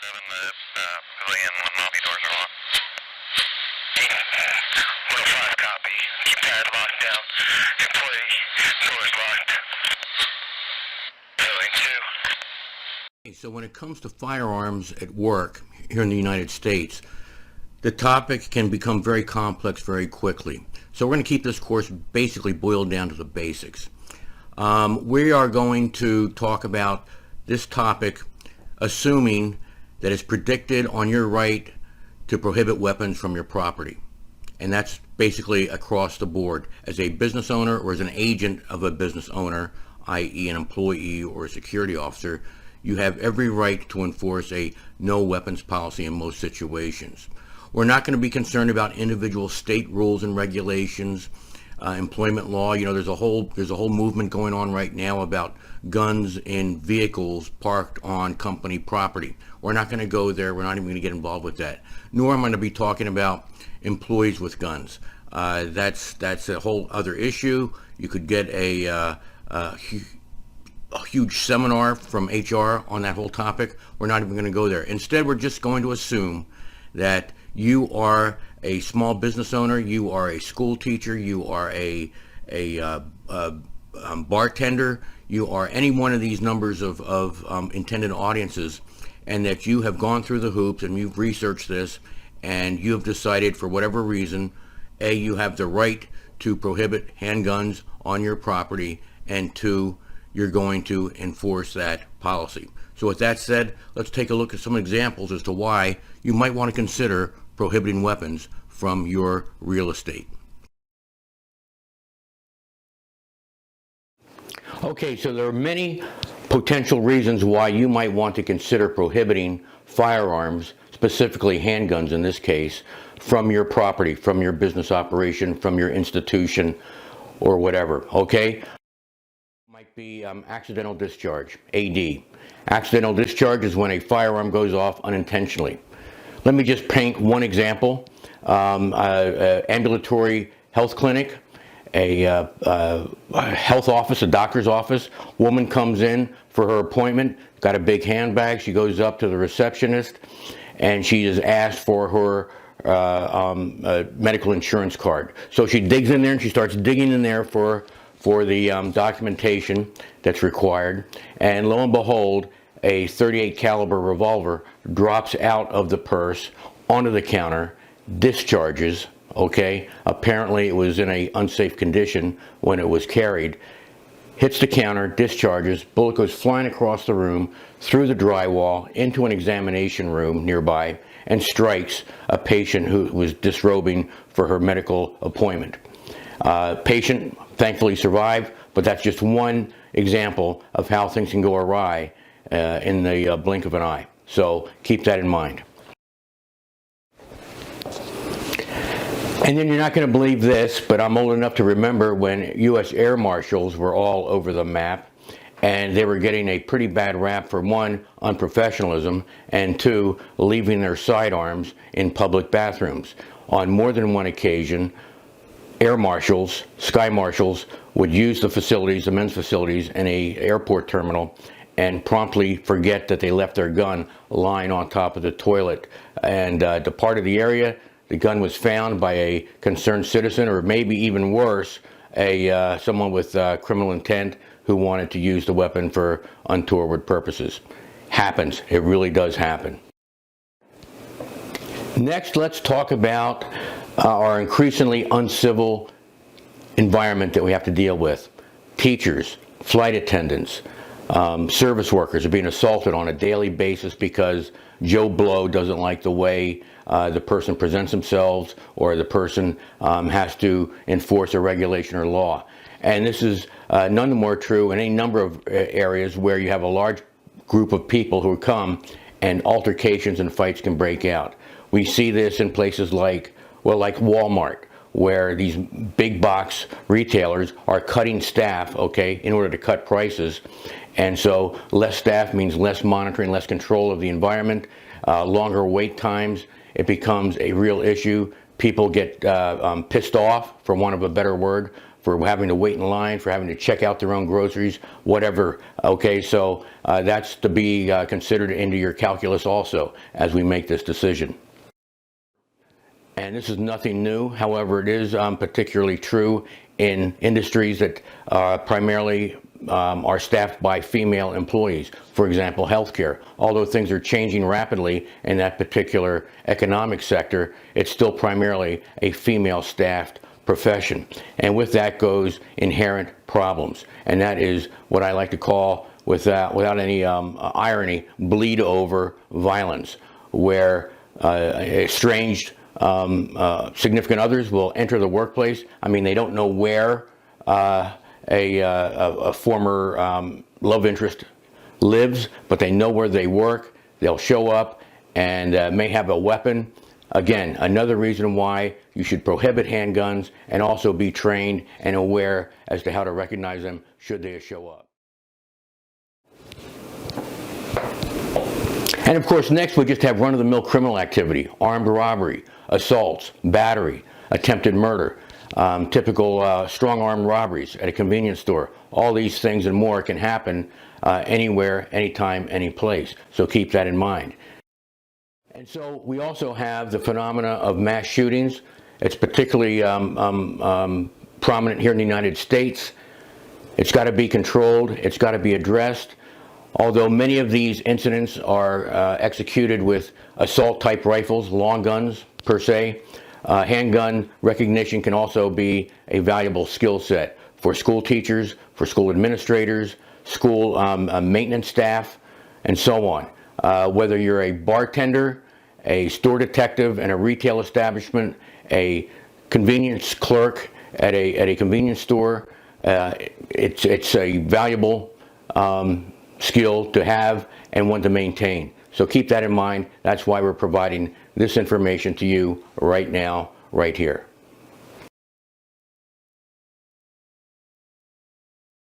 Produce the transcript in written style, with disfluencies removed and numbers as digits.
the pavilion when lobby doors are on. 105 copy. Keypad locked down. Employee doors locked. Pavilion 2. So when it comes to firearms at work here in the United States, the topic can become very complex very quickly. So we're going to keep this course basically boiled down to the basics. We are going to talk about this topic assuming that it's predicted on your right to prohibit weapons from your property. And that's basically across the board. As a business owner or as an agent of a business owner, i.e. an employee or a security officer, you have every right to enforce a no weapons policy in most situations. We're not going to be concerned about individual state rules and regulations, employment law. You know, there's a whole movement going on right now about guns in vehicles parked on company property. We're not going to go there. We're not even going to get involved with that. Nor am I going to be talking about employees with guns. That's a whole other issue. You could get a huge seminar from HR on that whole topic. We're not even going to go there. Instead, we're just going to assume that you are a small business owner, you are a school teacher, you are a bartender, you are any one of these numbers of intended audiences, and that you have gone through the hoops and you've researched this and you have decided for whatever reason, A, you have the right to prohibit handguns on your property, and 2, you're going to enforce that policy. So with that said, let's take a look at some examples as to why you might want to consider prohibiting weapons from your real estate. Okay, so there are many potential reasons why you might want to consider prohibiting firearms, specifically handguns in this case, from your property, from your business operation, from your institution, or whatever, okay? Might be accidental discharge, AD. Accidental discharge is when a firearm goes off unintentionally. Let me just paint one example. Ambulatory health clinic, a health office, a doctor's office. Woman comes in for her appointment, got a big handbag. She goes up to the receptionist and she is asked for her medical insurance card. So she digs in there and she starts digging in there for the documentation that's required, and lo and behold, a .38 caliber revolver drops out of the purse onto the counter, discharges, okay? Apparently it was in an unsafe condition when it was carried, hits the counter, discharges, bullet goes flying across the room, through the drywall, into an examination room nearby, and strikes a patient who was disrobing for her medical appointment. Patient thankfully survived, but that's just one example of how things can go awry in the blink of an eye. So keep that in mind. And then you're not going to believe this, but I'm old enough to remember when U.S. air marshals were all over the map, and they were getting a pretty bad rap for 1, unprofessionalism, and 2, leaving their sidearms in public bathrooms. On more than one occasion, air marshals, sky marshals, would use the facilities, the men's facilities, in a airport terminal and promptly forget that they left their gun lying on top of the toilet and departed the area. The gun was found by a concerned citizen, or maybe even worse, someone with criminal intent who wanted to use the weapon for untoward purposes. Happens. It really does happen. Next, let's talk about our increasingly uncivil environment that we have to deal with. Teachers, flight attendants, service workers are being assaulted on a daily basis because Joe Blow doesn't like the way the person presents themselves, or the person has to enforce a regulation or law. And this is none the more true in any number of areas where you have a large group of people who come and altercations and fights can break out. We see this in places like Walmart, where these big box retailers are cutting staff, okay, in order to cut prices. And so less staff means less monitoring, less control of the environment, longer wait times. It becomes a real issue. People get pissed off, for want of a better word, for having to wait in line, for having to check out their own groceries, whatever. Okay, so that's to be considered into your calculus also as we make this decision. And this is nothing new. However, it is particularly true in industries that primarily are staffed by female employees. For example, healthcare. Although things are changing rapidly in that particular economic sector, it's still primarily a female-staffed profession. And with that goes inherent problems. And that is what I like to call, without any irony, bleed-over violence, where estranged significant others will enter the workplace. I mean, they don't know where a former love interest lives, but they know where they work. They'll show up and may have a weapon. Again, another reason why you should prohibit handguns and also be trained and aware as to how to recognize them should they show up. And of course, next we just have run-of-the-mill criminal activity, armed robbery, assaults, battery, attempted murder, typical strong-arm robberies at a convenience store. All these things and more can happen anywhere, anytime, any place. So keep that in mind. And so we also have the phenomena of mass shootings. It's particularly prominent here in the United States. It's got to be controlled. It's got to be addressed. Although many of these incidents are executed with assault-type rifles, long guns per se, handgun recognition can also be a valuable skill set for school teachers, for school administrators, school maintenance staff, and so on. Whether you're a bartender, a store detective in a retail establishment, a convenience clerk at a convenience store, it's a valuable skill to have and one to maintain. So keep that in mind. That's why we're providing this information to you right now, right here.